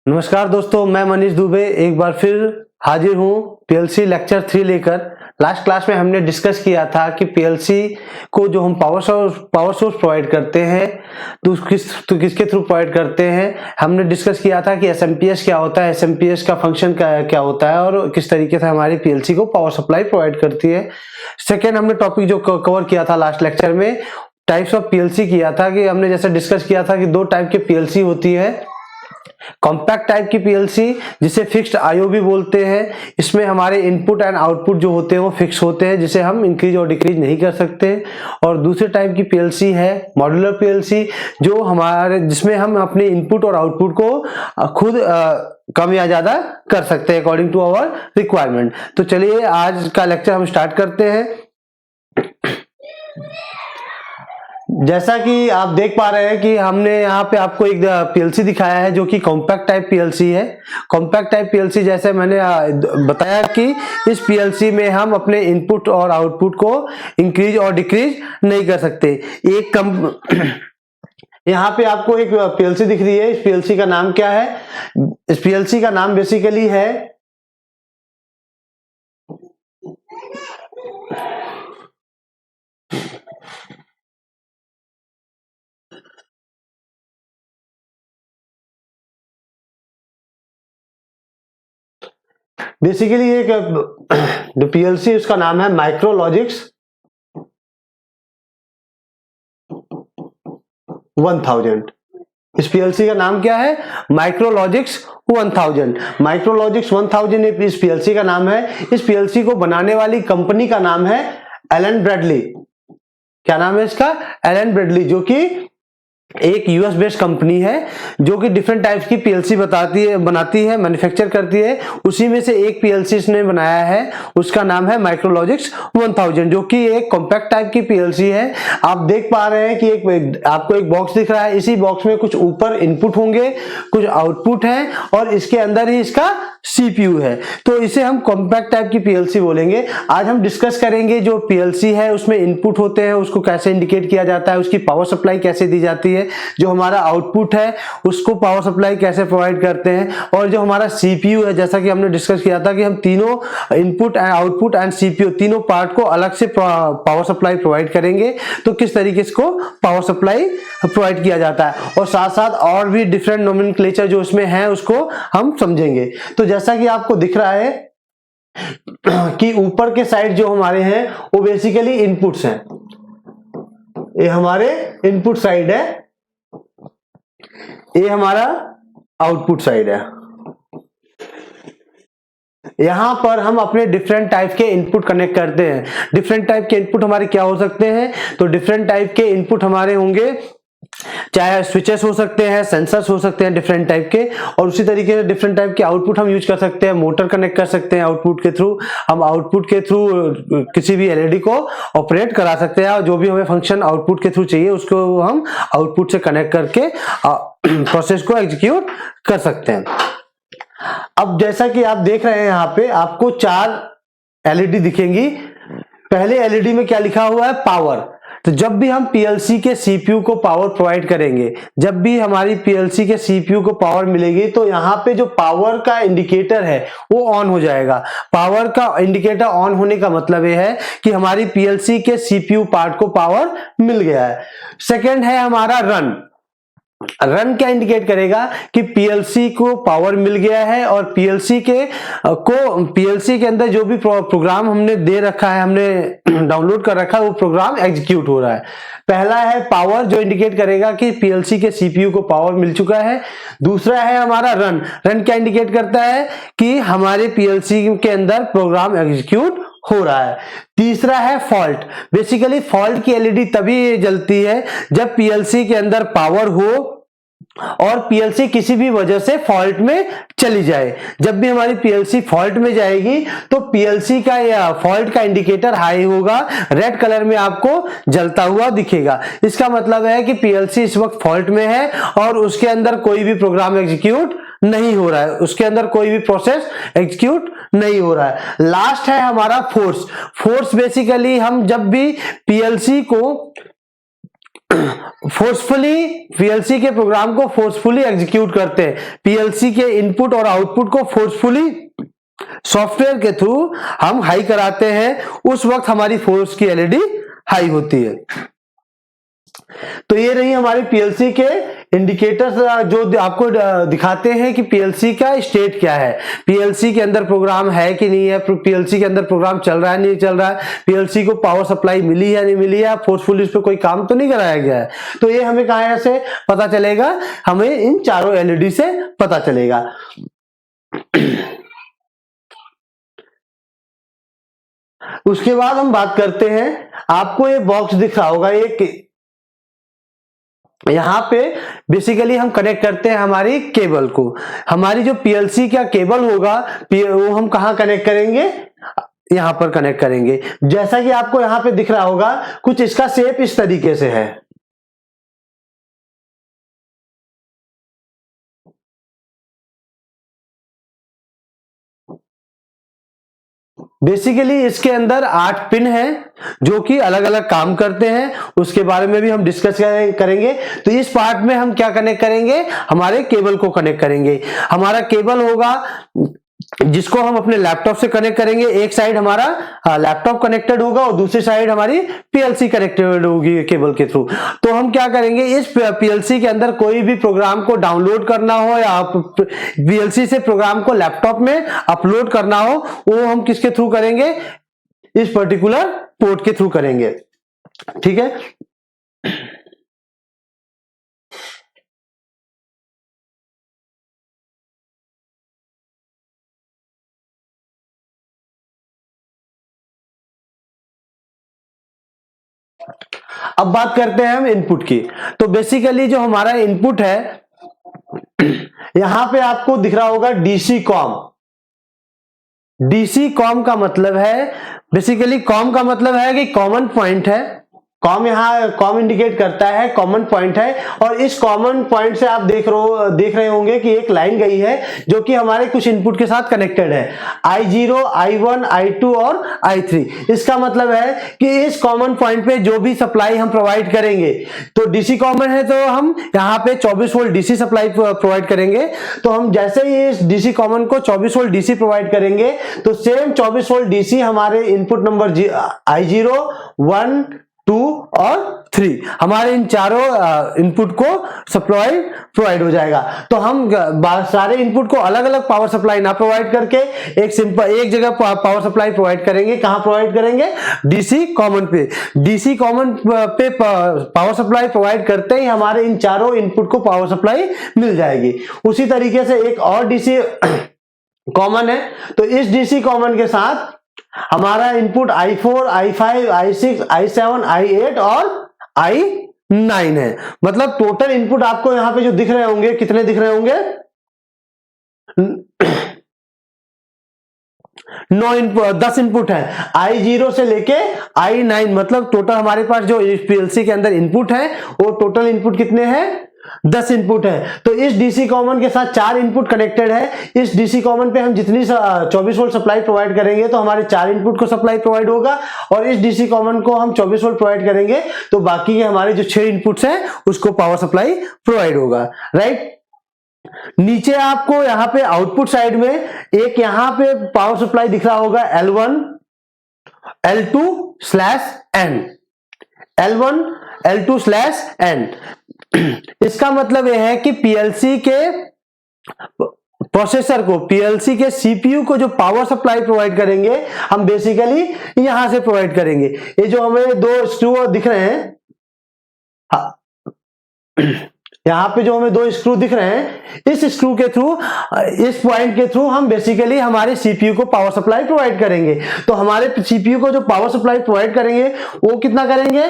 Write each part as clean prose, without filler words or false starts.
नमस्कार दोस्तों, मैं मनीष दुबे एक बार फिर हाजिर हूँ पीएलसी लेक्चर 3 लेकर। लास्ट क्लास में हमने डिस्कस किया था कि पीएलसी को जो हम पावर सोर्स प्रोवाइड करते हैं तो किसके थ्रू प्रोवाइड करते हैं। हमने डिस्कस किया था कि एसएमपीएस क्या होता है, एसएमपीएस का फंक्शन क्या होता है और किस तरीके से हमारी पीएलसी को पावर सप्लाई प्रोवाइड करती है। सेकेंड हमने टॉपिक जो कवर किया था लास्ट लेक्चर में, टाइप्स ऑफ पीएलसी किया था कि हमने जैसे डिस्कस किया था कि दो टाइप की पीएलसी होती है। कॉम्पैक्ट टाइप की पीएलसी जिसे फिक्स्ड आईओ भी बोलते हैं, इसमें हमारे इनपुट एंड आउटपुट जो होते हैं वो फिक्स होते हैं, जिसे हम इंक्रीज और डिक्रीज नहीं कर सकते। और दूसरे टाइप की पीएलसी है मॉड्यूलर पीएलसी, जिसमें हम अपने इनपुट और आउटपुट को खुद कम या ज्यादा कर सकते हैं अकॉर्डिंग टू आवर रिक्वायरमेंट। तो चलिए आज का लेक्चर हम स्टार्ट करते हैं। जैसा कि आप देख पा रहे हैं कि हमने यहाँ पे आपको एक पीएलसी दिखाया है जो कि कॉम्पैक्ट टाइप पीएलसी है। कॉम्पैक्ट टाइप पीएलसी जैसे मैंने बताया कि इस पीएलसी में हम अपने इनपुट और आउटपुट को इंक्रीज और डिक्रीज नहीं कर सकते। यहाँ पे आपको एक पीएलसी दिख रही है। इस पीएलसी का नाम क्या है? इस पीएलसी का नाम बेसिकली है बेसिकली एक जो पीएलसी उसका नाम है माइक्रोलॉजिक्स 1000। इस पीएलसी का नाम क्या है? माइक्रोलॉजिक्स 1000। माइक्रोलॉजिक्स 1000 इस पीएलसी का नाम है। इस पीएलसी को बनाने वाली कंपनी का नाम है एलन ब्रैडली। क्या नाम है इसका? एलन ब्रैडली, जो कि एक यूएस बेस्ड कंपनी है जो कि डिफरेंट टाइप्स की पीएलसी बनाती है, मैन्युफैक्चर करती है। उसी में से एक पीएलसी इसने बनाया है, उसका नाम है माइक्रोलॉजिक्स 1000, जो कि एक कॉम्पैक्ट टाइप की पीएलसी है। आप देख पा रहे हैं कि आपको एक बॉक्स दिख रहा है। इसी बॉक्स में कुछ ऊपर इनपुट होंगे, कुछ आउटपुट है और इसके अंदर ही इसका सीपीयू है। तो इसे हम कॉम्पैक्ट टाइप की पीएलसी बोलेंगे। आज हम डिस्कस करेंगे जो पीएलसी है उसमें इनपुट होते हैं, उसको कैसे इंडिकेट किया जाता है, उसकी पावर सप्लाई कैसे दी जाती है, जो हमारा आउटपुट है उसको पावर सप्लाई कैसे प्रोवाइड करते हैं, और जो हमारा सीपीयू है जैसा कि हमने डिस्कस किया था कि हम तीनों input and output and CPU तीनों पार्ट को अलग से पावर सप्लाई प्रोवाइड करेंगे। तो किस तरीके से को पावर सप्लाई प्रोवाइड किया जाता है और साथ साथ और भी डिफरेंट नोमेनक्लेचर जो इसमें है उसको हम समझेंगे। तो जैसा कि आपको दिख रहा है कि ऊपर के साइड जो हमारे हैं वो बेसिकली इनपुट्स हैं। ये हमारे इनपुट साइड है, ये हमारा आउटपुट साइड है। यहां पर हम अपने डिफरेंट टाइप के इनपुट कनेक्ट करते हैं। डिफरेंट टाइप के इनपुट हमारे क्या हो सकते हैं? तो डिफरेंट टाइप के इनपुट हमारे होंगे, चाहे स्विचेस हो सकते हैं, सेंसर्स हो सकते हैं डिफरेंट टाइप के, और उसी तरीके से डिफरेंट टाइप के आउटपुट हम यूज कर सकते हैं। मोटर कनेक्ट कर सकते हैं आउटपुट के थ्रू, हम आउटपुट के थ्रू किसी भी एलईडी को ऑपरेट करा सकते हैं और जो भी हमें फंक्शन आउटपुट के थ्रू चाहिए उसको हम आउटपुट से कनेक्ट करके प्रोसेस को एग्जीक्यूट कर सकते हैं। अब जैसा कि आप देख रहे हैं यहाँ पे आपको 4 एलईडी दिखेंगी। पहले एलईडी में क्या लिखा हुआ है? पावर। तो जब भी हम पीएलसी के सीपीयू को पावर प्रोवाइड करेंगे, जब भी हमारी पीएलसी के सीपीयू को पावर मिलेगी तो यहाँ पे जो पावर का इंडिकेटर है वो ऑन हो जाएगा। पावर का इंडिकेटर ऑन होने का मतलब ये है कि हमारी पीएलसी के सीपीयू पार्ट को पावर मिल गया है। सेकेंड है हमारा रन। रन क्या इंडिकेट करेगा कि पीएलसी को पावर मिल गया है और पीएलसी के अंदर जो भी प्रोग्राम हमने दे रखा है, हमने डाउनलोड कर रखा है, वो प्रोग्राम एग्जीक्यूट हो रहा है। पहला है पावर, जो इंडिकेट करेगा कि पीएलसी के सीपीयू को पावर मिल चुका है। दूसरा है हमारा रन। रन क्या इंडिकेट करता है कि हमारे पीएलसी के अंदर प्रोग्राम एग्जीक्यूट हो रहा है। तीसरा है फॉल्ट। बेसिकली फॉल्ट की एलईडी तभी जलती है जब पीएलसी के अंदर पावर हो और पीएलसी किसी भी वजह से फॉल्ट में चली जाए। जब भी हमारी पीएलसी फॉल्ट में जाएगी तो पीएलसी का या फॉल्ट का इंडिकेटर हाई होगा, रेड कलर में आपको जलता हुआ दिखेगा। इसका मतलब है कि पीएलसी इस वक्त फॉल्ट में है और उसके अंदर कोई भी प्रोग्राम एग्जीक्यूट नहीं हो रहा है, उसके अंदर कोई भी प्रोसेस एग्जीक्यूट नहीं हो रहा है। लास्ट है हमारा फोर्स। फोर्स बेसिकली हम जब भी पीएलसी को फोर्सफुली पीएलसी के प्रोग्राम को फोर्सफुली एग्जीक्यूट करते हैं, पीएलसी के इनपुट और आउटपुट को फोर्सफुली सॉफ्टवेयर के थ्रू हम हाई कराते हैं, उस वक्त हमारी फोर्स की एलईडी हाई होती है। तो ये रही हमारी पीएलसी के इंडिकेटर्स जो आपको दिखाते हैं कि पीएलसी का स्टेट क्या है, पीएलसी के अंदर प्रोग्राम है कि नहीं है, पीएलसी के अंदर प्रोग्राम चल रहा है नहीं चल रहा है, पीएलसी को पावर सप्लाई मिली है नहीं मिली है, फोर्सफुली उस पर कोई काम तो नहीं कराया गया है। तो ये हमें कहां से पता चलेगा, हमें इन चारों एलईडी से पता चलेगा। उसके बाद हम बात करते हैं, आपको ये बॉक्स दिख रहा होगा, एक यहां पे बेसिकली हम कनेक्ट करते हैं हमारी केबल को। हमारी जो पीएलसी का केबल होगा वो हम कहां कनेक्ट करेंगे, यहां पर कनेक्ट करेंगे। जैसा कि आपको यहां पे दिख रहा होगा, कुछ इसका शेप इस तरीके से है। बेसिकली इसके अंदर 8 पिन हैं जो कि अलग अलग काम करते हैं, उसके बारे में भी हम डिस्कस करेंगे। तो इस पार्ट में हम क्या कनेक्ट करेंगे, हमारे केबल को कनेक्ट करेंगे। हमारा केबल होगा जिसको हम अपने लैपटॉप से कनेक्ट करेंगे। एक साइड हमारा लैपटॉप कनेक्टेड होगा और दूसरी साइड हमारी पीएलसी कनेक्टेड होगी केबल के थ्रू। तो हम क्या करेंगे, इस पीएलसी के अंदर कोई भी प्रोग्राम को डाउनलोड करना हो या पीएलसी से प्रोग्राम को लैपटॉप में अपलोड करना हो, वो हम किसके थ्रू करेंगे, इस पर्टिकुलर पोर्ट के थ्रू करेंगे। ठीक है, अब बात करते हैं हम इनपुट की। तो बेसिकली जो हमारा इनपुट है, यहां पे आपको दिख रहा होगा डीसी कॉम। डीसी कॉम का मतलब है, बेसिकली कॉम का मतलब है कि कॉमन पॉइंट है। कॉम यहाँ कॉम इंडिकेट करता है, कॉमन पॉइंट है। और इस कॉमन पॉइंट से आप देख रहे होंगे कि एक लाइन गई है जो कि हमारे कुछ इनपुट के साथ कनेक्टेड है, I0, I1, I2 और I3। इसका मतलब है कि इस कॉमन पॉइंट पे जो भी सप्लाई हम प्रोवाइड करेंगे, तो डीसी कॉमन है तो हम यहाँ पे 24 वोल्ट डीसी सप्लाई प्रोवाइड करेंगे। तो हम जैसे ही इस डीसी कॉमन को 24 वोल्ट डीसी प्रोवाइड करेंगे, तो सेम 24 वोल्ट डीसी हमारे इनपुट नंबर I0, 1, 2 और 3 हमारे इन चारों इनपुट को सप्लाई प्रोवाइड हो जाएगा। तो हम सारे इनपुट को अलग अलग पावर सप्लाई ना प्रोवाइड करके एक जगह पावर सप्लाई प्रोवाइड करेंगे। कहां प्रोवाइड करेंगे, डीसी कॉमन पे। डीसी कॉमन पे पावर सप्लाई प्रोवाइड करते ही हमारे इन चारों इनपुट को पावर सप्लाई मिल जाएगी। उसी तरीके से एक और डीसी कॉमन है, तो इस डीसी कॉमन के साथ हमारा input I4, I5, I6, I7, I8 और I9 है। मतलब टोटल इनपुट आपको यहां पे जो दिख रहे होंगे, कितने दिख रहे होंगे, 10 इनपुट है, I0 से लेके I9। मतलब टोटल हमारे पास जो पीएलसी के अंदर इनपुट है, वो टोटल इनपुट कितने हैं, 10 इनपुट है। तो इस डीसी कॉमन के साथ 4 इनपुट कनेक्टेड है। इस डीसी कॉमन पे हम जितनी 24 वोल्ट सप्लाई प्रोवाइड करेंगे तो हमारे 4 इनपुट को सप्लाई प्रोवाइड होगा, और इस डीसी कॉमन को हम 24 वोल्ट प्रोवाइड करेंगे तो बाकी के हमारे जो 6 इनपुट्स हैं उसको पावर सप्लाई प्रोवाइड होगा। राइट, नीचे आपको यहाँ पे आउटपुट साइड में एक यहाँ पे पावर सप्लाई दिख रहा होगा L1, L2/N, L1, L2/N। इसका मतलब यह है कि पीएलसी के प्रोसेसर को, पीएलसी के सीपीयू को जो पावर सप्लाई प्रोवाइड करेंगे, हम बेसिकली यहां से प्रोवाइड करेंगे। ये जो हमें 2 स्क्रू दिख रहे हैं, यहां पे जो हमें 2 स्क्रू दिख रहे हैं, इस स्क्रू के थ्रू, इस पॉइंट के थ्रू हम बेसिकली हमारे सीपीयू को पावर सप्लाई प्रोवाइड करेंगे। तो हमारे सीपीयू को जो पावर सप्लाई प्रोवाइड करेंगे वो कितना करेंगे,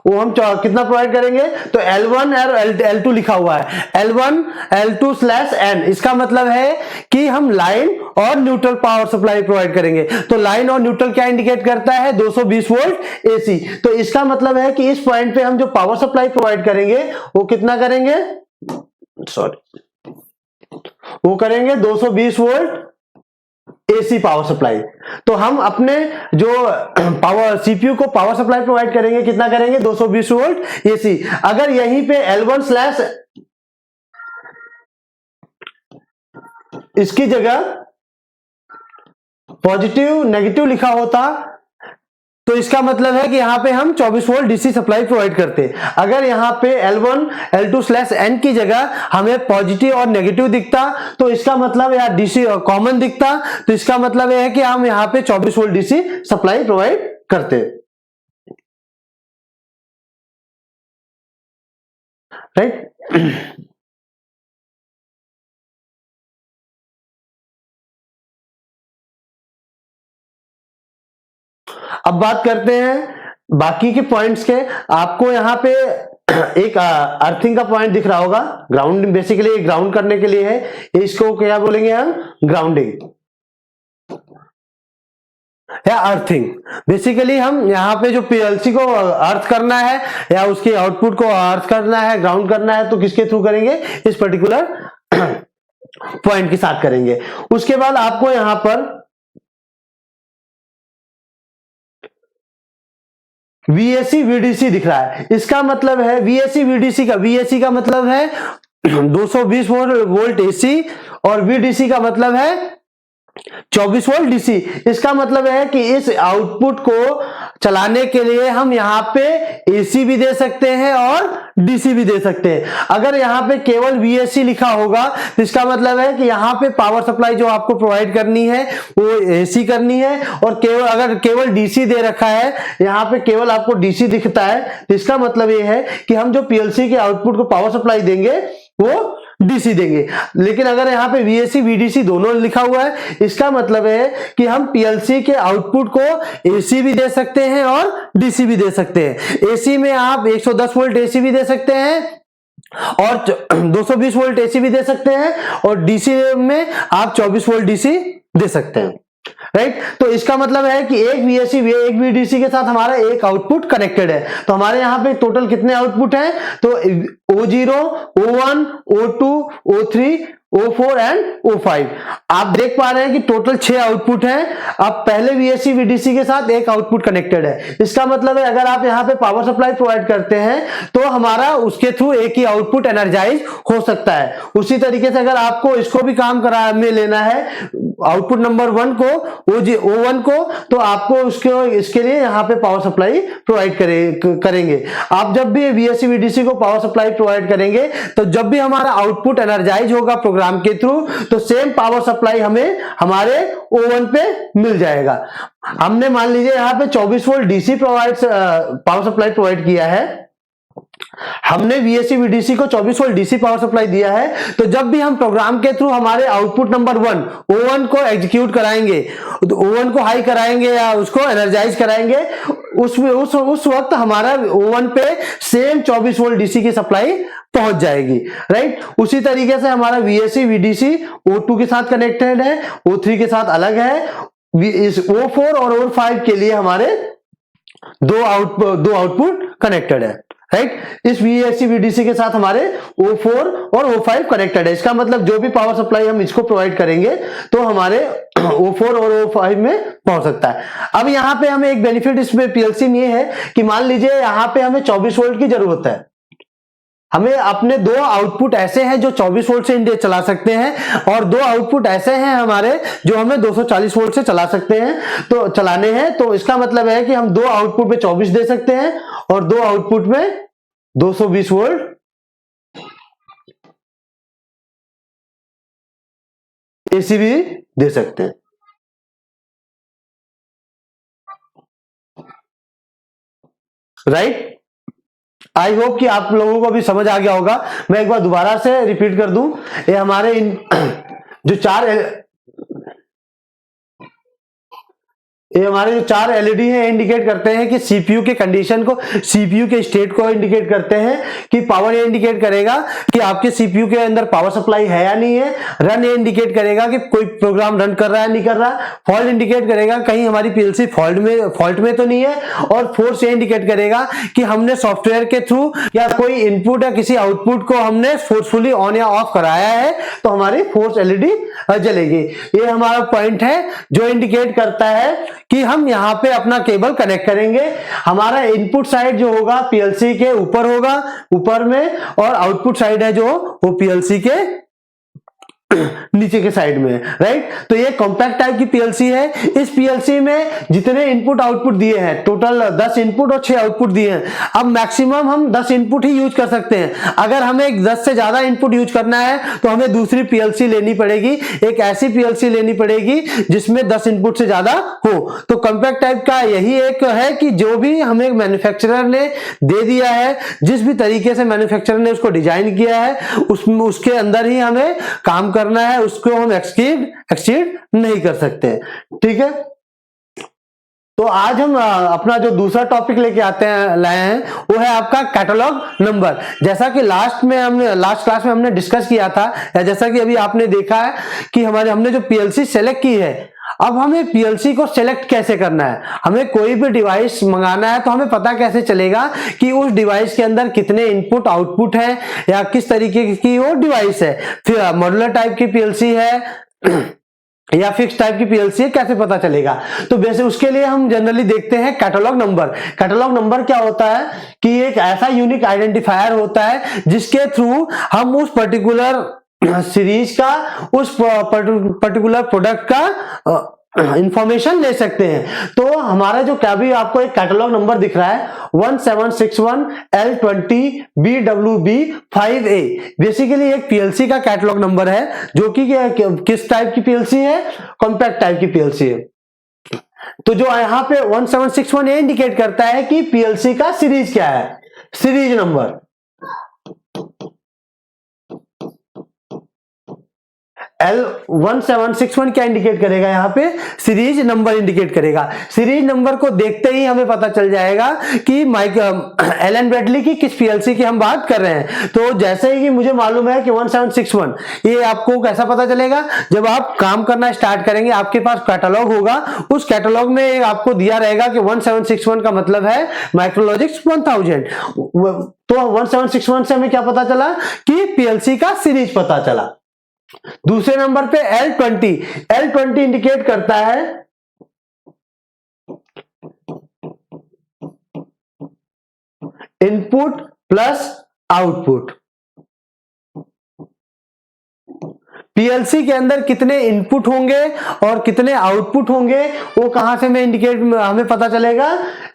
वो हम कितना प्रोवाइड करेंगे, तो L1 और L2 लिखा हुआ है, L1, L2/N। इसका मतलब है कि हम लाइन और न्यूट्रल पावर सप्लाई प्रोवाइड करेंगे। तो लाइन और न्यूट्रल क्या इंडिकेट करता है, 220 वोल्ट एसी। तो इसका मतलब है कि इस पॉइंट पे हम जो पावर सप्लाई प्रोवाइड करेंगे वो कितना करेंगे, वो करेंगे 220 वोल्ट एसी पावर सप्लाई। तो हम अपने जो पावर सीपीयू को पावर सप्लाई प्रोवाइड करेंगे, कितना करेंगे, 220 वोल्ट एसी। अगर यहीं पे L1 स्लैश इसकी जगह पॉजिटिव नेगेटिव लिखा होता तो इसका मतलब है कि यहां पे हम 24 वोल्ट डीसी सप्लाई प्रोवाइड करते हैं। अगर यहां पे L1 L2 स्लैश N की जगह हमें पॉजिटिव और नेगेटिव दिखता तो इसका मतलब या डीसी कॉमन दिखता तो इसका मतलब यह है कि हम यहां पे 24 वोल्ट डीसी सप्लाई प्रोवाइड करते हैं, राइट। अब बात करते हैं बाकी के पॉइंट्स के। आपको यहां पे एक अर्थिंग का पॉइंट दिख रहा होगा, ग्राउंड बेसिकली ग्राउंड करने के लिए है, इसको क्या बोलेंगे हम, ग्राउंडिंग या अर्थिंग। बेसिकली हम यहाँ पे जो पीएलसी को अर्थ करना है या उसके आउटपुट को अर्थ करना है, ग्राउंड करना है, तो किसके थ्रू करेंगे, इस पर्टिकुलर पॉइंट के साथ करेंगे। उसके बाद आपको यहां पर VAC VDC दिख रहा है। इसका मतलब है VAC का मतलब है 220 वोल्ट एसी और VDC का मतलब है 24 वोल्ट डीसी। इसका मतलब है कि इस आउटपुट को चलाने के लिए हम यहां पे एसी भी दे सकते हैं और डीसी भी दे सकते हैं। अगर यहां पे केवल VAC लिखा होगा तो इसका मतलब है कि यहां पे पावर सप्लाई जो आपको प्रोवाइड करनी है वो एसी करनी है, और केवल अगर केवल डीसी दे रखा है, यहां पे केवल आपको डीसी दिखता है, तो इसका मतलब ये है कि हम जो पीएलसी के आउटपुट को पावर सप्लाई देंगे वो डीसी देंगे। लेकिन अगर यहाँ पे VAC VDC दोनों लिखा हुआ है, इसका मतलब है कि हम पीएलसी के आउटपुट को एसी भी दे सकते हैं और डीसी भी दे सकते हैं। एसी में आप 110 वोल्ट एसी भी दे सकते हैं और 220 वोल्ट एसी भी दे सकते हैं, और डीसी में आप 24 वोल्ट डीसी दे सकते हैं, राइट। तो इसका मतलब है कि एक VAC एक VDC के साथ हमारा एक आउटपुट कनेक्टेड है। तो हमारे यहां पे टोटल कितने आउटपुट हैं, तो O0 O1 O2 O3 O4 and O5। आप देख पा रहे हैं कि टोटल 6 आउटपुट हैं। अब पहले VAC VDC के साथ एक आउटपुट कनेक्टेड है। इसका मतलब है अगर आप यहां पे पावर सप्लाई प्रोवाइड करते हैं तो हमारा उसके थ्रू एक ही आउटपुट एनर्जाइज हो सकता है। उसी तरीके से अगर आपको इसको भी काम करा में लेना है, आउटपुट नंबर 1 को O1 को, तो आपको इसके लिए यहां पे पावर सप्लाई प्रोवाइड करेंगे। आप जब भी VAC VDC को पावर सप्लाई प्रोवाइड करेंगे तो जब भी हमारा आउटपुट एनर्जाइज होगा प्रोग्राम के थ्रू, तो सेम पावर सप्लाई हमें हमारे O1 पे मिल जाएगा। हमने मान लीजिए यहां पे 24 volt DC power supply provide किया है, हमने VAC VDC को 24 वोल्ट डीसी पावर सप्लाई दिया है, तो जब भी हम प्रोग्राम के थ्रू हमारे आउटपुट नंबर 1 O1 को एग्जीक्यूट कराएंगे, तो O1 को हाई कराएंगे या उसको एनर्जाइज कराएंगे, उस वक्त हमारा O1 पे सेम 24 वोल्ट डीसी की सप्लाई पहुंच जाएगी, राइट। उसी तरीके से हमारा VAC VDC O2 के साथ कनेक्टेड है, O3 के साथ अलग है, इस O4 और O5 के लिए हमारे दो आउटपुट कनेक्टेड है, राइट। इस VAC VDC के साथ हमारे O4 और O5 कनेक्टेड है। इसका मतलब जो भी पावर सप्लाई हम इसको प्रोवाइड करेंगे तो हमारे O4 और O5 में पहुंच सकता है। अब यहां पे हमें एक बेनिफिट इसमें पीएलसी में ये है कि मान लीजिए यहां पे हमें 24 वोल्ट की जरूरत है, हमें अपने दो आउटपुट ऐसे हैं जो 24 वोल्ट से चला सकते हैं, और दो आउटपुट ऐसे हैं हमारे जो हमें 240 वोल्ट से चला सकते हैं, तो चलाने हैं। तो इसका मतलब है कि हम दो आउटपुट पे 24 दे सकते हैं और दो आउटपुट में 220 वोल्ट एसी भी दे सकते हैं, राइट। आई होप कि आप लोगों को भी समझ आ गया होगा। मैं एक बार दोबारा से रिपीट कर दूं, ये हमारे जो ये हमारे जो 4 एलईडी है इंडिकेट करते हैं कि सीपीयू के कंडीशन को, सीपीयू के स्टेट को इंडिकेट करते हैं कि पावर ये इंडिकेट करेगा कि आपके सीपीयू के अंदर पावर सप्लाई है या नहीं है। रन ये इंडिकेट करेगा कि कोई प्रोग्राम रन कर रहा है नहीं कर रहा। फॉल्ट इंडिकेट करेगा कहीं हमारी पीएलसी फॉल्ट में तो नहीं है। और फोर्स ये इंडिकेट करेगा कि हमने सॉफ्टवेयर के थ्रू या कोई इनपुट या किसी आउटपुट को हमने फोर्सफुली ऑन या ऑफ कराया है तो हमारी फोर्स एलईडी जलेगी। ये हमारा पॉइंट है जो इंडिकेट करता है कि हम यहां पे अपना केबल कनेक्ट करेंगे। हमारा इनपुट साइड जो होगा पीएलसी के ऊपर होगा, ऊपर में, और आउटपुट साइड है जो वो पीएलसी के नीचे के साइड में, राइट। तो ये कॉम्पैक्ट टाइप की पीएलसी है। इस पीएलसी में जितने इनपुट आउटपुट दिए हैं, टोटल 10 इनपुट और 6 आउटपुट दिए हैं। अब मैक्सिमम हम 10 इनपुट ही यूज कर सकते हैं। अगर हमें 10 से ज्यादा इनपुट यूज करना है तो हमें दूसरी पीएलसी लेनी पड़ेगी, एक ऐसी पीएलसी लेनी पड़ेगी जिसमें 10 इनपुट से ज्यादा हो। तो कॉम्पैक्ट टाइप का यही एक है कि जो भी हमें मैन्युफैक्चरर ने दे दिया है, जिस भी तरीके से मैन्युफैक्चरर ने उसको डिजाइन किया है उसके अंदर ही हमें काम करना है, उसको हम एक्सीड नहीं कर सकते। ठीक है, तो आज हम अपना जो दूसरा टॉपिक लेके लाए हैं वो है आपका कैटलॉग नंबर। जैसा कि लास्ट क्लास में हमने डिस्कस किया था, या जैसा कि अभी आपने देखा है कि हमने जो पीएलसी सेलेक्ट की है, अब हमें पीएलसी को सेलेक्ट कैसे करना है। हमें कोई भी डिवाइस मंगाना है तो हमें पता कैसे चलेगा कि उस डिवाइस के अंदर कितने इनपुट आउटपुट है या किस तरीके की वो डिवाइस है। फिर मॉड्यूलर टाइप की पीएलसी है या फिक्स टाइप की पीएलसी है, कैसे पता चलेगा। तो वैसे उसके लिए हम जनरली देखते हैं कैटलॉग नंबर। कैटलॉग नंबर क्या होता है कि एक ऐसा यूनिक आइडेंटिफायर होता है जिसके थ्रू हम उस पर्टिकुलर सीरीज का, उस पर्टिकुलर प्रोडक्ट का इंफॉर्मेशन ले सकते हैं। तो हमारा जो क्या भी आपको एक कैटलॉग नंबर दिख रहा है 1761L20BWB5A, बेसिकली एक पीएलसी का कैटलॉग नंबर है जो कि किस टाइप की पीएलसी है, कॉम्पैक्ट टाइप की पीएलसी है। तो जो यहाँ पे 1761A इंडिकेट करता है कि पीएलसी का सीरीज क्या है, सीरीज नंबर। L1761 क्या इंडिकेट करेगा, यहाँ पे सीरीज नंबर इंडिकेट करेगा। सीरीज नंबर को देखते ही हमें पता चल जाएगा कि एलन ब्रैडली की किस पीएलसी की हम बात कर रहे हैं। तो जैसे ही कि मुझे मालूम है कि 1761, ये आपको कैसा पता चलेगा, जब आप काम करना स्टार्ट करेंगे आपके पास कैटलॉग होगा, उस कैटलॉग में आपको दिया रहेगा कि 1761 का मतलब है माइक्रोलॉजिक्स 1000। तो 1761 से हमें क्या पता चला कि पीएलसी का सीरीज पता चला। दूसरे नंबर पे L20 इंडिकेट करता है इनपुट प्लस आउटपुट। पीएलसी के अंदर कितने इनपुट होंगे और कितने आउटपुट होंगे वो कहां से हमें पता चलेगा,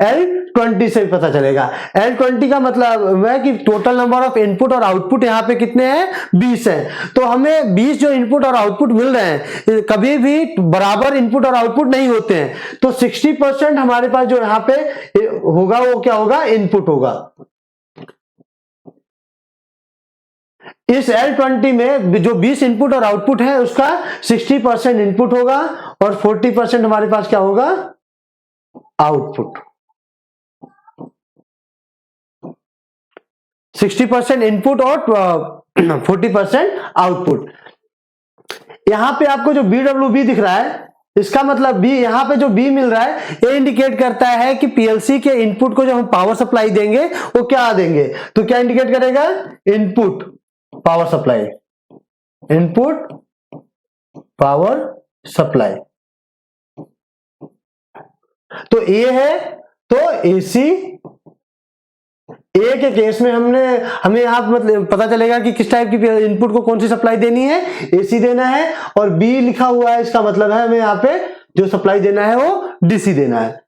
L20 से पता चलेगा। L20 का मतलब है कि टोटल नंबर ऑफ इनपुट और आउटपुट यहाँ पे कितने हैं, 20 है। तो हमें 20 जो इनपुट और आउटपुट मिल रहे हैं, कभी भी बराबर इनपुट और आउटपुट नहीं होते हैं। तो 60% हमारे पास जो यहाँ पे होगा वो क्या होगा, इनपुट होगा। इस L20 में जो 20 इनपुट और आउटपुट है उसका 60% इनपुट होगा और 40% हमारे पास क्या होगा, आउटपुट। 60% इनपुट और 40% आउटपुट। यहां पे आपको जो BWB दिख रहा है, इसका मतलब B, यहां पे जो B मिल रहा है ये इंडिकेट करता है कि पीएलसी के इनपुट को जो हम पावर सप्लाई देंगे वो क्या देंगे। तो क्या इंडिकेट करेगा, input power supply, input power supply. तो ए है तो एसी, ए के केस में हमें यहां मतलब पता चलेगा कि किस टाइप की इनपुट को कौन सी सप्लाई देनी है, एसी देना है। और बी लिखा हुआ है, इसका मतलब है हमें यहाँ पे जो सप्लाई देना है वो डीसी देना है।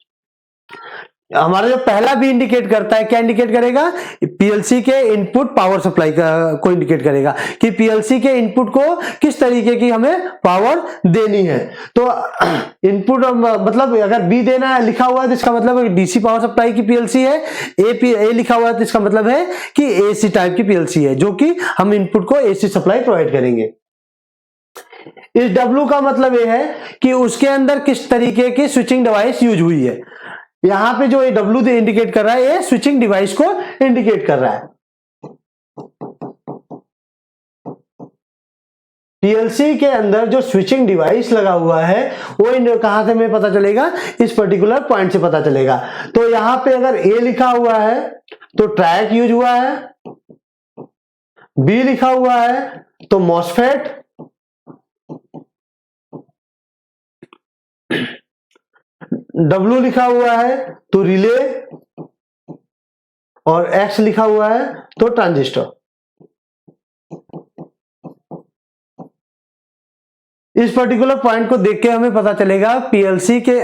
हमारा जो पहला भी इंडिकेट करता है, क्या इंडिकेट करेगा, पीएलसी के इनपुट पावर सप्लाई को इंडिकेट करेगा कि पीएलसी के इनपुट को किस तरीके की हमें पावर देनी है। तो इनपुट मतलब अगर बी देना है लिखा हुआ है तो इसका मतलब है डीसी पावर सप्लाई की पीएलसी है। ए लिखा हुआ है तो इसका मतलब है कि एसी टाइप की पीएलसी है, जो कि हम इनपुट को एसी सप्लाई प्रोवाइड करेंगे। इस W का मतलब ये है कि उसके अंदर किस तरीके की स्विचिंग डिवाइस यूज हुई है। यहां पे जो ये W इंडिकेट कर रहा है, ये स्विचिंग डिवाइस को इंडिकेट कर रहा है। पीएलसी के अंदर जो स्विचिंग डिवाइस लगा हुआ है वो कहां से हमें पता चलेगा, इस पर्टिकुलर पॉइंट से पता चलेगा। तो यहां पे अगर ए लिखा हुआ है तो ट्रैक यूज हुआ है, बी लिखा हुआ है तो मॉसफेट, डब्ल्यू लिखा हुआ है तो रिले, और एक्स लिखा हुआ है तो ट्रांजिस्टर। इस पर्टिकुलर पॉइंट को देख के हमें पता चलेगा पीएलसी के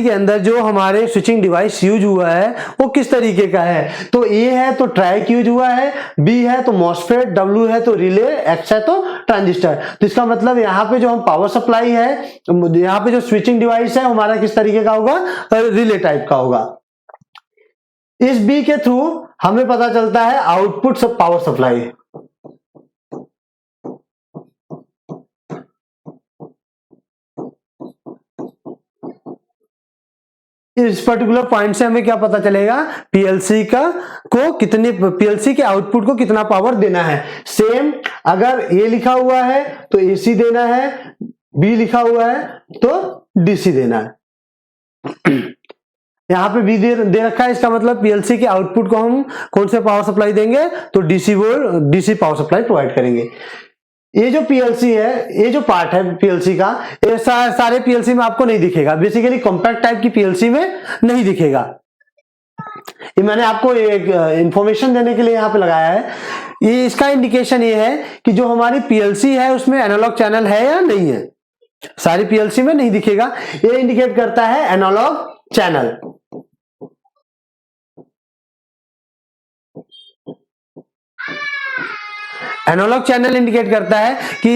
अंदर जो हमारे स्विचिंग डिवाइस यूज हुआ है वो किस तरीके का है। तो ए है तो ट्रैक यूज हुआ है, बी है तो मॉसफेट, डब्ल्यू है तो रिले, एक्स है तो ट्रांजिस्टर। तो इसका मतलब यहाँ पे जो हम पावर सप्लाई है, यहाँ पे जो स्विचिंग डिवाइस है हमारा किस तरीके का होगा, रिले टाइप का होगा। इस बी के थ्रू हमें पता चलता है आउटपुट पावर सप्लाई। इस पर्टिकुलर पॉइंट से हमें क्या पता चलेगा, पीएलसी के आउटपुट को कितना पावर देना है। सेम अगर ए लिखा हुआ है तो एसी देना है, बी लिखा हुआ है तो डीसी देना है। यहां पे बी दे रखा है, इसका मतलब पीएलसी के आउटपुट को हम कौन से पावर सप्लाई देंगे, तो डीसी पावर सप्लाई प्रोवाइड करेंगे। ये जो पीएलसी है, ये जो पार्ट है पीएलसी का, ये सारे पीएलसी में आपको नहीं दिखेगा, बेसिकली कॉम्पैक्ट टाइप की पीएलसी में नहीं दिखेगा। ये मैंने आपको एक इंफॉर्मेशन देने के लिए यहाँ पे लगाया है। ये इसका इंडिकेशन ये है कि जो हमारी पीएलसी है उसमें एनालॉग चैनल है या नहीं है। सारी पीएलसी में नहीं दिखेगा, ये इंडिकेट करता है analog channel. Analog channel indicate करता है कि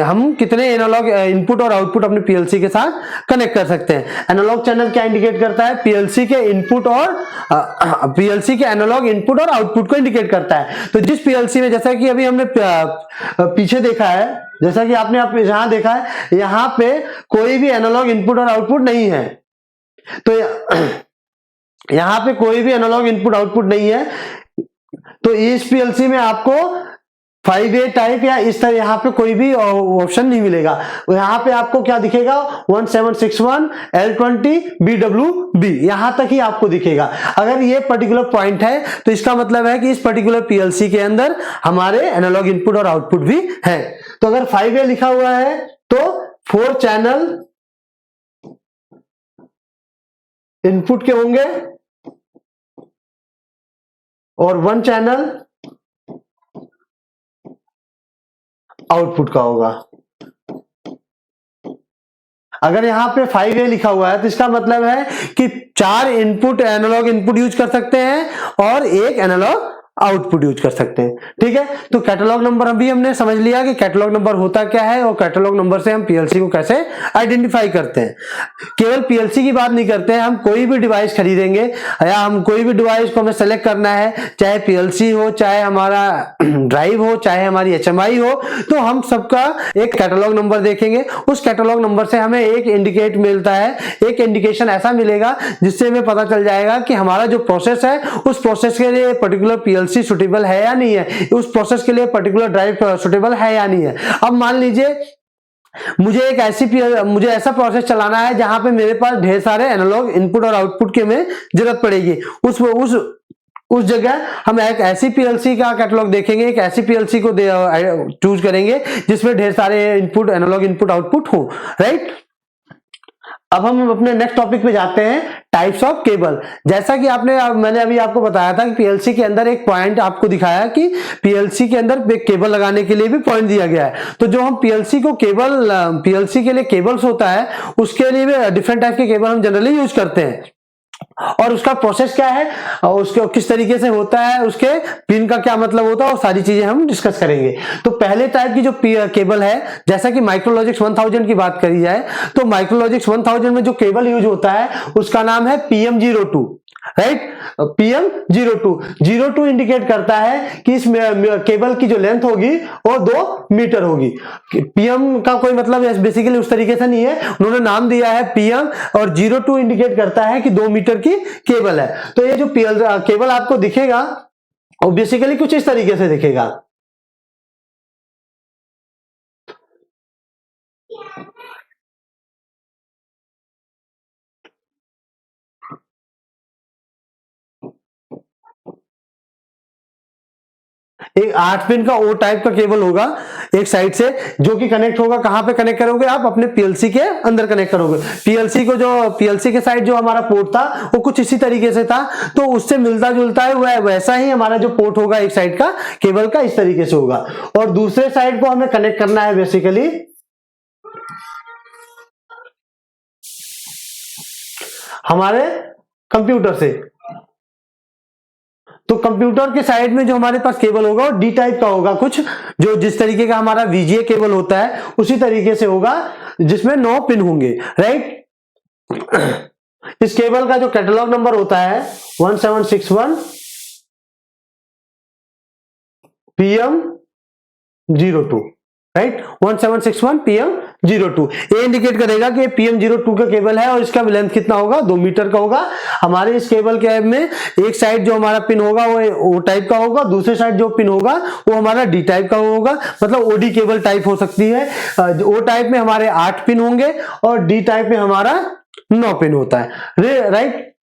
हम कितने एनालॉग इनपुट और आउटपुट अपने पीएलसी के साथ कनेक्ट कर सकते हैं। एनालॉग चैनल क्या इंडिकेट करता है, पीएलसी के इनपुट और पीएलसी के एनालॉग इनपुट और आउटपुट को इंडिकेट करता है। तो जिस पीएलसी में, जैसा कि अभी हमने पीछे देखा है, जैसा कि आपने यहां देखा है, यहां पे कोई भी एनालॉग इनपुट और आउटपुट नहीं है। तो यहां पे कोई भी एनालॉग इनपुट आउटपुट नहीं है। तो इस पीएलसी में आपको 5A टाइप या इस तरह यहाँ पे कोई भी ऑप्शन नहीं मिलेगा। यहाँ पे आपको क्या दिखेगा, 1761 L20 BWB, यहां तक ही आपको दिखेगा। अगर ये पर्टिकुलर पॉइंट है तो इसका मतलब है कि इस पर्टिकुलर पीएलसी के अंदर हमारे एनालॉग इनपुट और आउटपुट भी है। तो अगर 5A लिखा हुआ है तो 4 चैनल इनपुट के होंगे और 1 चैनल आउटपुट का होगा। अगर यहां पे 5A लिखा हुआ है तो इसका मतलब है कि 4 इनपुट एनालॉग इनपुट यूज कर सकते हैं और 1 एनालॉग आउटपुट यूज कर सकते हैं। ठीक है, तो कैटलॉग नंबर अभी हमने समझ लिया कि कैटलॉग नंबर होता क्या है और कैटलॉग नंबर से हम पीएलसी को कैसे आइडेंटिफाई करते हैं। केवल पीएलसी की बात नहीं करते हैं, हम कोई भी डिवाइस खरीदेंगे या हम कोई भी डिवाइस को हमें सेलेक्ट करना है, चाहे पीएलसी हो, चाहे हमारा ड्राइव हो, चाहे हमारी एचएमआई हो, तो हम सबका एक कैटलॉग नंबर देखेंगे। उस कैटलॉग नंबर से हमें एक इंडिकेट मिलता है, एक इंडिकेशन ऐसा मिलेगा जिससे हमें पता चल जाएगा कि हमारा जो प्रोसेस है उस प्रोसेस के लिए पर्टिकुलर पीएलसी सुटेबल है या नहीं है, उस प्रोसेस के लिए पर्टिकुलर ड्राइव सुटेबल है या नहीं है। अब मान लीजिए मुझे ऐसा प्रोसेस चलाना है जहां पे मेरे पास ढेर सारे एनालॉग इनपुट और आउटपुट के में जरूरत पड़ेगी। उस जगह हम एक ऐसी पीएलसी का कैटलॉग देखेंगे, एक ऐसी पीएलसी को चूज करेंगे जिसमें ढेर सारे इनपुट एनालॉग इनपुट आउटपुट हो, राइट। अब हम अपने नेक्स्ट टॉपिक पे जाते हैं, टाइप्स ऑफ केबल। जैसा कि मैंने अभी आपको बताया था कि पीएलसी के अंदर एक पॉइंट आपको दिखाया कि पीएलसी के अंदर एक केबल लगाने के लिए भी पॉइंट दिया गया है। तो जो हम पीएलसी के लिए केबल्स होता है उसके लिए भी डिफरेंट टाइप के केबल हम जनरली यूज करते हैं और उसका प्रोसेस क्या है और उसके किस तरीके से होता है, उसके पिन का क्या मतलब होता है, और सारी चीजें हम डिस्कस करेंगे। तो पहले टाइप की जो केबल है, जैसा कि माइक्रोलॉजिक्स 1000 की बात करी जाए तो माइक्रोलॉजिक्स 1000 में जो केबल यूज होता है उसका नाम है PM02। राइट। PM02 इंडिकेट करता है कि इस केबल की जो लेंथ होगी वो 2 मीटर होगी। PM का कोई मतलब बेसिकली उस तरीके से नहीं है, उन्होंने नाम दिया है PM, और 02 इंडिकेट करता है कि 2 मीटर की केबल है। तो ये जो केबल आपको दिखेगा वो बेसिकली कुछ इस तरीके से दिखेगा। एक 8 पिन का ओ टाइप का केबल होगा एक साइड से, जो कि कनेक्ट होगा, कहां पे कनेक्ट करोगे आप, अपने पीएलसी के अंदर कनेक्ट करोगे। पीएलसी के साइड जो हमारा पोर्ट था वो कुछ इसी तरीके से था, तो उससे मिलता जुलता है वैसा ही हमारा जो पोर्ट होगा एक साइड का केबल का इस तरीके से होगा, और दूसरे साइड को हमें कनेक्ट करना है बेसिकली हमारे कंप्यूटर से। तो कंप्यूटर के साइड में जो हमारे पास केबल होगा वो डी टाइप का होगा, कुछ जो जिस तरीके का हमारा वीजीए केबल होता है उसी तरीके से होगा, जिसमें 9 पिन होंगे, राइट। इस केबल का जो कैटलॉग नंबर होता है 1761 PM02, राइट। 1761 PM02 ये इंडिकेट करेगा कि PM02 का केबल है और इसका लेंथ कितना होगा, 2 मीटर का होगा। हमारे इस केबल के में एक साइड जो हमारा पिन होगा वो ओ टाइप का होगा, दूसरे साइड जो पिन होगा वो हमारा डी टाइप का होगा, मतलब ओडी केबल टाइप हो सकती है। ओ टाइप में हमारे 8 पिन होंगे और डी टाइप में हमारा 9 पिन होता है, राइट।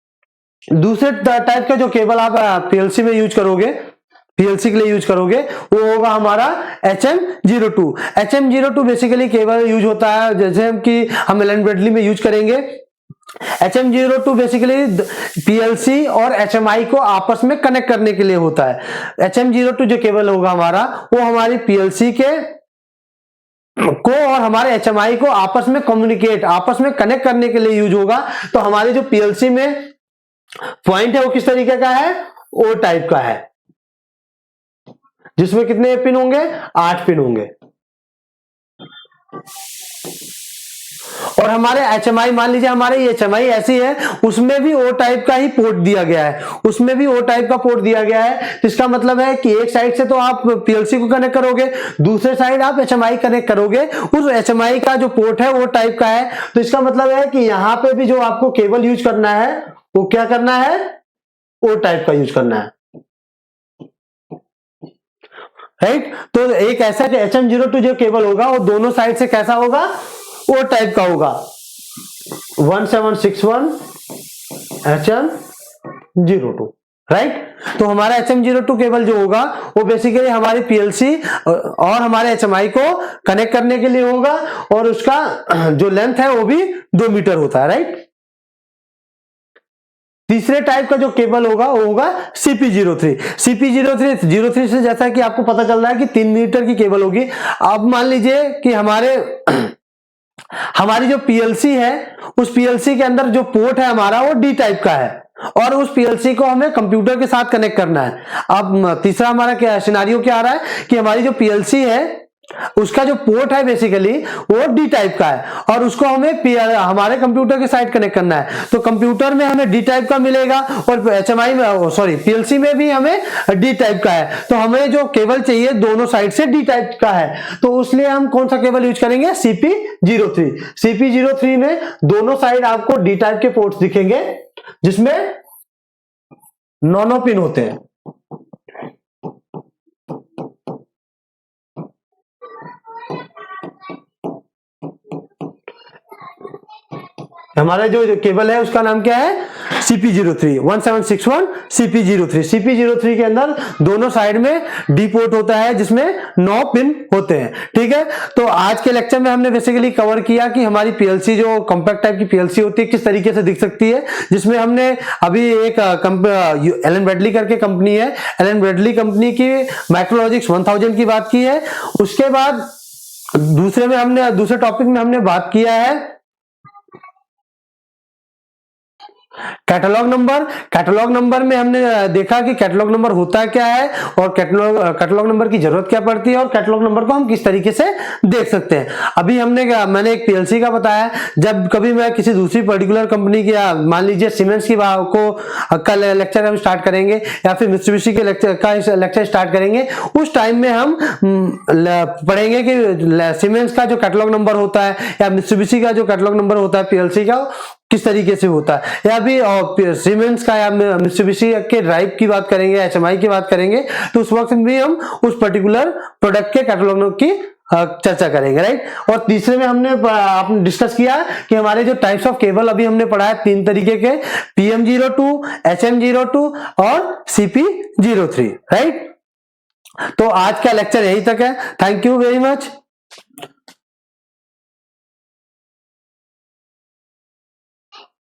दूसरे टाइप का जो केबल आप पीएलसी में यूज करोगे, पीएलसी के लिए यूज करोगे, वो होगा हमारा HM02। HM02 basically cable use होता है जैसे कि हम एलन ब्रैडली में यूज करेंगे। HM02 बेसिकली पीएलसी और HMI को आपस में कनेक्ट करने के लिए होता है। HM02 जो केबल होगा हमारा वो हमारी पीएलसी के को और हमारे HMI को आपस में आपस में कनेक्ट करने के लिए यूज होगा। तो हमारे जो पीएलसी में पॉइंट है वो किस तरीके का है, ओ टाइप का है, जिसमें कितने पिन होंगे, 8 पिन होंगे। और हमारे HMI मान लीजिए हमारे ये HMI ऐसी है, उसमें भी ओ टाइप का ही पोर्ट दिया गया है, उसमें भी ओ टाइप का पोर्ट दिया गया है। इसका मतलब है कि एक साइड से तो आप पीएलसी को कनेक्ट करोगे, दूसरे साइड आप HMI कनेक्ट करोगे, उस HMI का जो पोर्ट है वो टाइप का है। तो इसका मतलब है कि यहां पे भी जो आपको केबल यूज करना है वो क्या करना है, ओ टाइप का यूज करना है, राइट। तो एक ऐसा कि HM02 जो केबल होगा वो दोनों साइड से कैसा होगा, ओ टाइप का होगा। 1761 HM02, राइट। तो हमारा HM02 केबल जो होगा वो बेसिकली हमारी पीएलसी और हमारे HMI को कनेक्ट करने के लिए होगा, और उसका जो लेंथ है वो भी 2 मीटर होता है, राइट। तीसरे टाइप का जो केबल होगा वो होगा CP03। CP03 से जैसा कि आपको पता चल रहा है कि 3 मीटर की केबल होगी। अब मान लीजिए कि हमारी जो पीएलसी है उस पीएलसी के अंदर जो पोर्ट है हमारा वो डी टाइप का है, और उस पीएलसी को हमें कंप्यूटर के साथ कनेक्ट करना है। अब तीसरा हमारा क्या सिनेरियो क्या आ रहा है कि हमारी जो पीएलसी है उसका जो पोर्ट है बेसिकली वो डी टाइप का है, और उसको हमें हमारे कंप्यूटर के साथ कनेक्ट करना है। तो कंप्यूटर में हमें डी टाइप का मिलेगा और HMI में पीएलसी में भी हमें डी टाइप का है। तो हमें जो केबल चाहिए दोनों साइड से डी टाइप का है, तो उसलिए हम कौन सा केबल यूज करेंगे, CP03। CP03 में दोनों साइड आपको डी टाइप के पोर्ट्स दिखेंगे जिसमें 9 पिन होते हैं। हमारा जो केबल है उसका नाम क्या है, CP03 1761 CP03। CP03 के अंदर दोनों साइड में डी पोर्ट होता है जिसमें 9 पिन होते हैं, ठीक है। तो आज के लेक्चर में हमने बेसिकली कवर किया कि हमारी पीएलसी जो कॉम्पैक्ट टाइप की पीएलसी होती है किस तरीके से दिख सकती है, जिसमें हमने अभी एक एलन ब्रैडली करके कंपनी है, एलन ब्रैडली कंपनी की माइक्रोलॉजिक्स 1000 की बात की है। उसके बाद दूसरे टॉपिक में हमने बात किया है कैटलॉग नंबर में हमने देखा कि कैटलॉग नंबर होता क्या है और कैटलॉग नंबर की जरूरत क्या पड़ती है और कैटलॉग नंबर को हम किस तरीके से देख सकते हैं। अभी मैंने एक पीएलसी का बताया। जब कभी मैं किसी दूसरी पर्टिकुलर कंपनी की, मान लीजिए सीमेंस की का लेक्चर हम स्टार्ट करेंगे या फिर मित्सुबिशी के लेक्चर स्टार्ट करेंगे, उस टाइम में हम पढ़ेंगे कि सीमेंस का जो कैटलॉग नंबर होता है या मित्सुबिशी का जो कैटलॉग नंबर होता है पीएलसी का किस तरीके से होता है, या भी सीमेंस का या मित्सुबिशी के ड्राइव की बात करेंगे, एचएमआई की बात करेंगे, तो उस वक्त भी हम उस पर्टिकुलर प्रोडक्ट के कैटलॉग की चर्चा करेंगे, राइट। और तीसरे में आपने डिस्कस किया कि हमारे जो टाइप्स ऑफ केबल अभी हमने पढ़ा है 3 तरीके के, PM02, HM02 और CP03, राइट। तो आज का लेक्चर यहीं तक है। Thank you very much.